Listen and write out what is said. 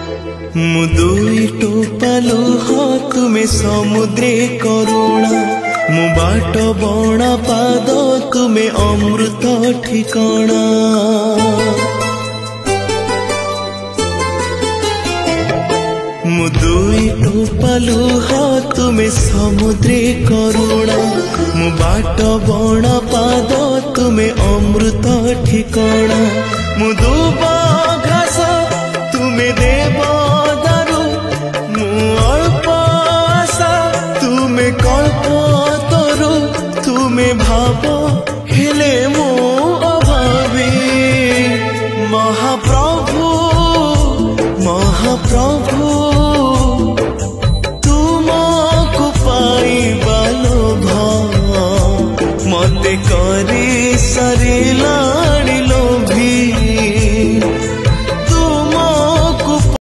मु दुई टोपा लुह तुमे समुद्रे करुणा मु बाट बणा पाद तुमे अमृत ठिकाना। मु दुई टोपा लुह तुमे समुद्रे करुणा मु बाट बणा पाद तुमे अमृत ठिकाना। मु दुबा घास तुमे देव दारु मु अल्प आशा तुमे कल्प तरु तुमे भाव हेले मु अभावी। महाप्रभु महाप्रभु